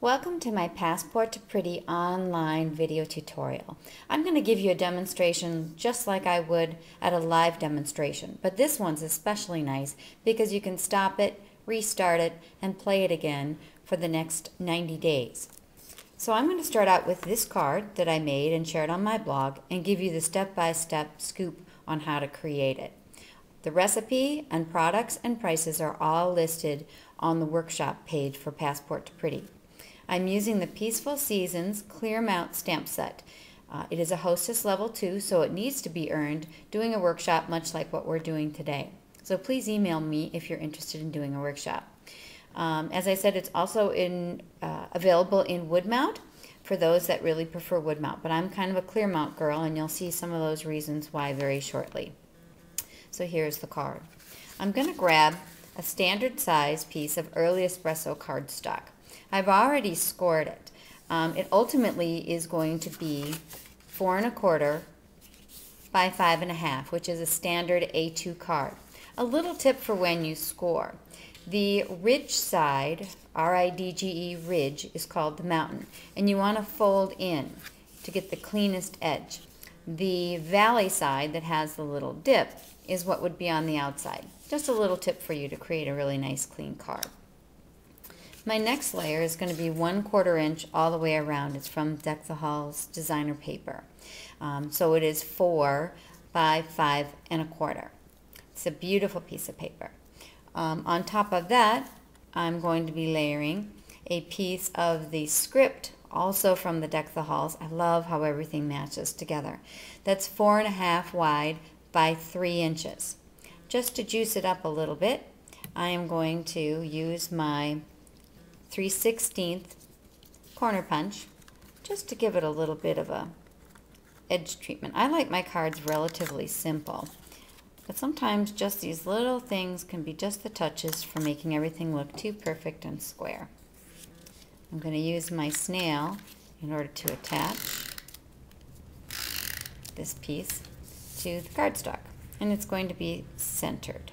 Welcome to my Passport to Pretty online video tutorial. I'm going to give you a demonstration just like I would at a live demonstration, but this one's especially nice because you can stop it, restart it, and play it again for the next 90 days. So I'm going to start out with this card that I made and shared on my blog and give you the step-by-step scoop on how to create it. The recipe and products and prices are all listed on the workshop page for Passport to Pretty. I'm using the Peaceful Seasons Clear Mount stamp set. It is a Hostess Level 2, so it needs to be earned doing a workshop much like what we're doing today. So please email me if you're interested in doing a workshop. As I said, it's also available in wood mount for those that really prefer wood mount, but I'm kind of a clear mount girl, and you'll see some of those reasons why very shortly. So here's the card. I'm going to grab a standard size piece of early espresso cardstock. I've already scored it. It ultimately is going to be 4 1/4 by 5 1/2, which is a standard A2 card. A little tip for when you score. The ridge side, R-I-D-G-E, ridge, is called the mountain, and you want to fold in to get the cleanest edge. The valley side that has the little dip is what would be on the outside. Just a little tip for you to create a really nice clean card. My next layer is going to be 1/4 inch all the way around. It's from Deck the Halls designer paper. So it is 4 by 5 1/4. It's a beautiful piece of paper. On top of that, I'm going to be layering a piece of the script, also from the Deck the Halls. I love how everything matches together. That's 4 1/2 wide by 3 inches. Just to juice it up a little bit, I am going to use my 3/16 corner punch just to give it a little bit of a edge treatment. I like my cards relatively simple, but sometimes just these little things can be just the touches for making everything look too perfect and square. I'm going to use my snail in order to attach this piece to the cardstock, and it's going to be centered.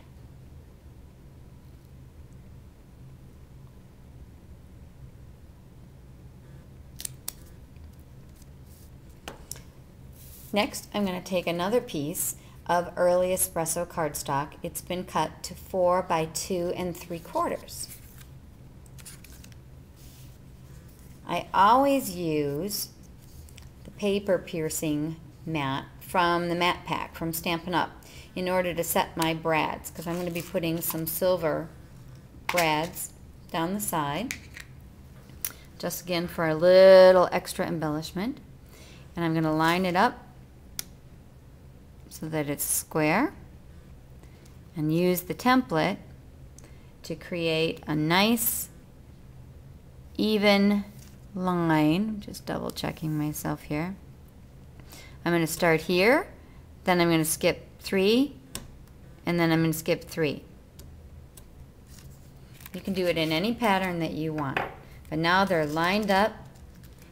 Next, I'm going to take another piece of early espresso cardstock. It's been cut to 4 by 2 3/4. I always use the paper piercing mat from the mat pack from Stampin' Up! In order to set my brads, because I'm going to be putting some silver brads down the side, just again for a little extra embellishment. And I'm going to line it up so that it's square, and use the template to create a nice even line. I'm just double checking myself here. I'm going to start here, then I'm going to skip 3, and then I'm going to skip 3. You can do it in any pattern that you want, but now they're lined up,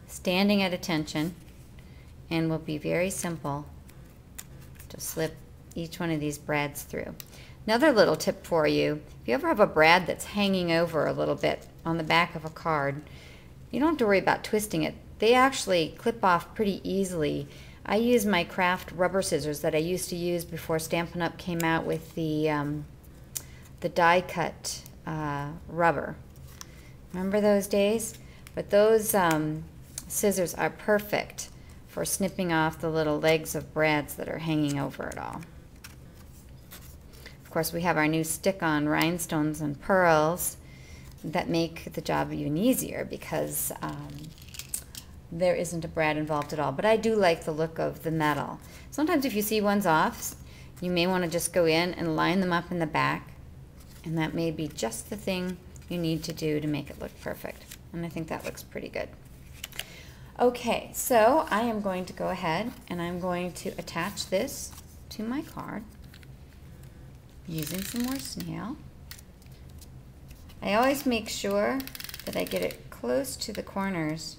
standing at attention, and will be very simple to slip each one of these brads through. Another little tip for you, if you ever have a brad that's hanging over a little bit on the back of a card, you don't have to worry about twisting it. They actually clip off pretty easily. I use my craft rubber scissors that I used to use before Stampin' Up! Came out with the die cut rubber. Remember those days? But those scissors are perfect for snipping off the little legs of brads that are hanging over it all. Of course, we have our new stick-on rhinestones and pearls that make the job even easier because there isn't a brad involved at all. But I do like the look of the metal. Sometimes if you see ones off, you may want to just go in and line them up in the back, and that may be just the thing you need to do to make it look perfect. And I think that looks pretty good. Okay, so I am going to go ahead and I'm going to attach this to my card using some more snail. I always make sure that I get it close to the corners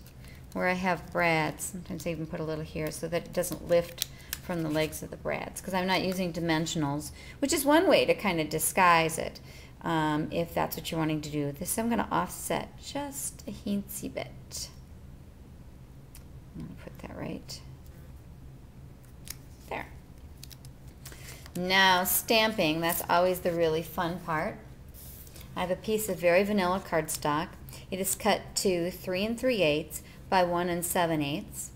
where I have brads. Sometimes I even put a little here so that it doesn't lift from the legs of the brads, because I'm not using dimensionals, which is one way to kind of disguise it. if that's what you're wanting to do. This I'm going to offset just a teensy bit. I'm going to put that right there. Now stamping, that's always the really fun part. I have a piece of very vanilla cardstock. It is cut to 3 3/8 by 1 7/8.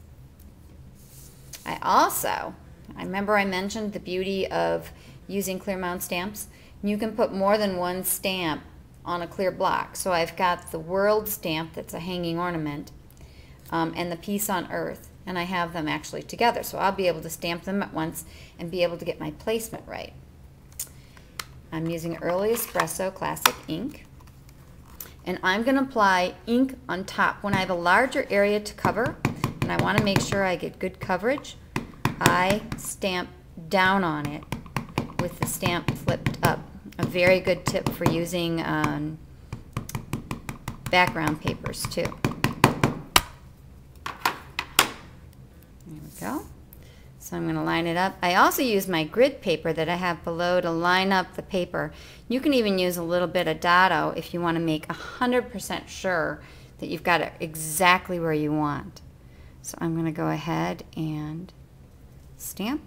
I remember I mentioned the beauty of using clear mount stamps. You can put more than one stamp on a clear block. So I've got the world stamp that's a hanging ornament and the piece on earth, and I have them actually together. So I'll be able to stamp them at once and be able to get my placement right. I'm using Early Espresso Classic ink, and I'm going to apply ink on top. When I have a larger area to cover and I want to make sure I get good coverage, I stamp down on it with the stamp flipped up. A very good tip for using background papers too. There we go. So I'm going to line it up. I also use my grid paper that I have below to line up the paper. You can even use a little bit of dado if you want to make 100% sure that you've got it exactly where you want. So I'm going to go ahead and stamp.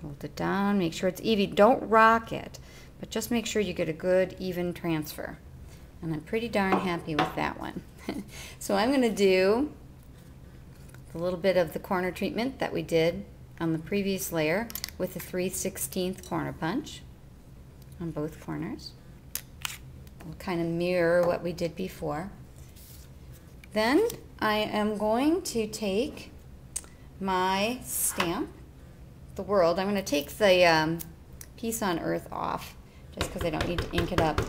Hold it down, make sure it's even. Don't rock it, but just make sure you get a good even transfer. And I'm pretty darn happy with that one. So I'm going to do a little bit of the corner treatment that we did on the previous layer with the 3/16 corner punch on both corners. We'll kind of mirror what we did before. Then I am going to take my stamp, the world. I'm going to take the piece on earth off just because I don't need to ink it up.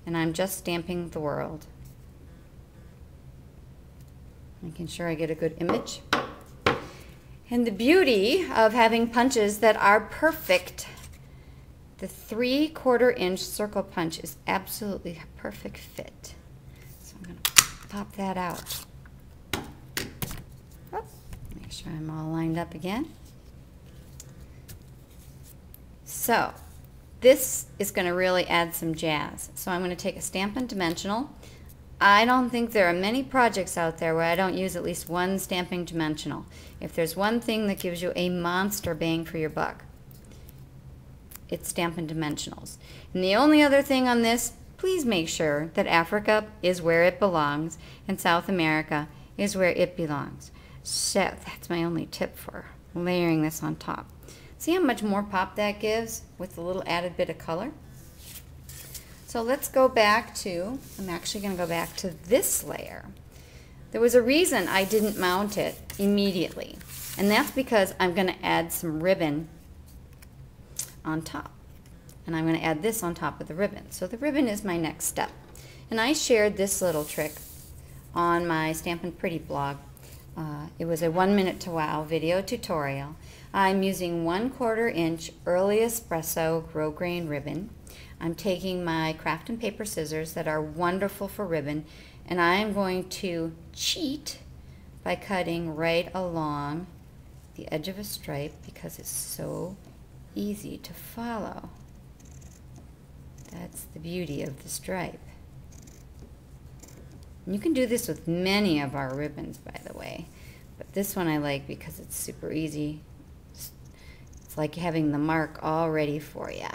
And I'm just stamping the world. Making sure I get a good image. And the beauty of having punches that are perfect, the 3/4 inch circle punch is absolutely a perfect fit. So I'm going to pop that out. Oh, make sure I'm all lined up again. So this is going to really add some jazz. So I'm going to take a Stampin' Dimensional. I don't think there are many projects out there where I don't use at least one Stampin' Dimensional. If there's one thing that gives you a monster bang for your buck, it's Stampin' Dimensionals. And the only other thing on this, please make sure that Africa is where it belongs and South America is where it belongs. So that's my only tip for layering this on top. See how much more pop that gives with a little added bit of color? So let's go back to, I'm actually going to go back to this layer. There was a reason I didn't mount it immediately, and that's because I'm going to add some ribbon on top. And I'm going to add this on top of the ribbon. So the ribbon is my next step. And I shared this little trick on my Stampin' Pretty blog. It was a 1 minute to wow video tutorial. I'm using 1/4 inch Early Espresso grosgrain ribbon. I'm taking my craft and paper scissors that are wonderful for ribbon, and I'm going to cheat by cutting right along the edge of a stripe because it's so easy to follow. That's the beauty of the stripe. And you can do this with many of our ribbons, by the way, but this one I like because it's super easy. It's like having the mark all ready for you.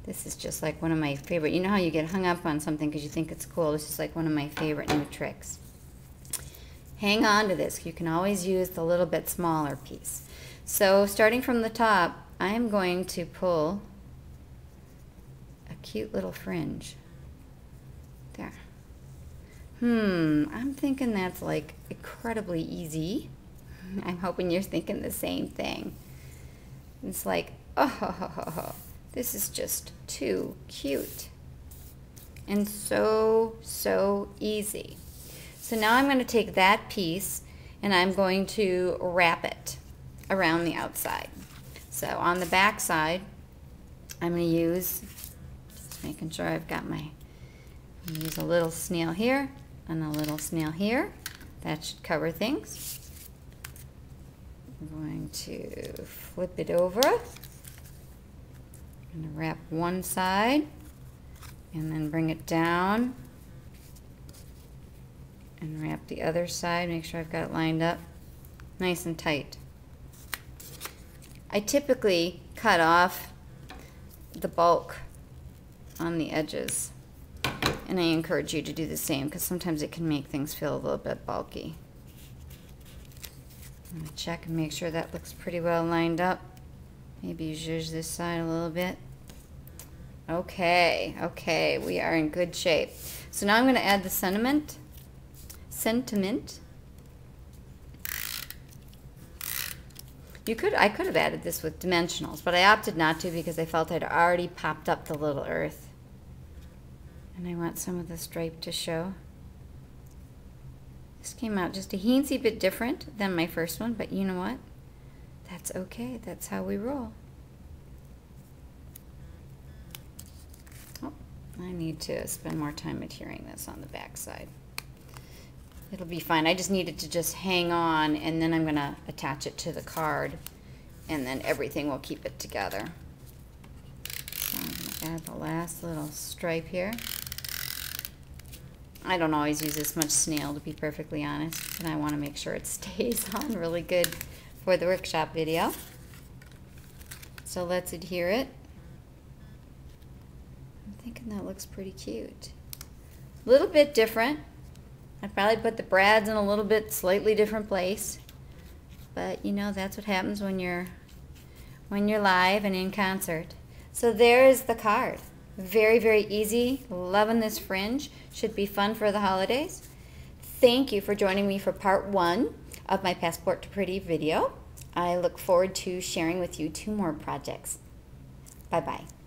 This is just like one of my favorite. You know how you get hung up on something because you think it's cool? This is like one of my favorite new tricks. Hang on to this. You can always use the little bit smaller piece. So starting from the top, I am going to pull a cute little fringe. There. I'm thinking that's like incredibly easy. I'm hoping you're thinking the same thing. It's like, oh, this is just too cute and so easy. So now I'm going to take that piece and I'm going to wrap it around the outside. So on the back side, I'm going to use, just making sure I've got my, use a little snail here and a little snail here. That should cover things. I'm going to flip it over. I'm going to wrap one side and then bring it down and wrap the other side. Make sure I've got it lined up nice and tight. I typically cut off the bulk on the edges, and I encourage you to do the same because sometimes it can make things feel a little bit bulky. I'm going to check and make sure that looks pretty well lined up. Maybe zhuzh this side a little bit. Okay, we are in good shape. So now I'm going to add the sentiment. I could have added this with dimensionals, but I opted not to because I felt I'd already popped up the little earth. And I want some of the stripe to show. This came out just a teensy bit different than my first one, but you know what? That's okay. That's how we roll. Oh, I need to spend more time adhering this on the back side. It'll be fine. I just need it to just hang on, and then I'm going to attach it to the card, and then everything will keep it together. So I'm going to add the last little stripe here. I don't always use this much snail, to be perfectly honest, and I want to make sure it stays on really good for the workshop video. So let's adhere it. I'm thinking that looks pretty cute. A little bit different. I'd probably put the brads in a little bit slightly different place, but you know, that's what happens when you're live and in concert. So there's the card. Very, very easy. Loving this fringe. Should be fun for the holidays. Thank you for joining me for part 1 of my Passport to Pretty video. I look forward to sharing with you 2 more projects. Bye-bye.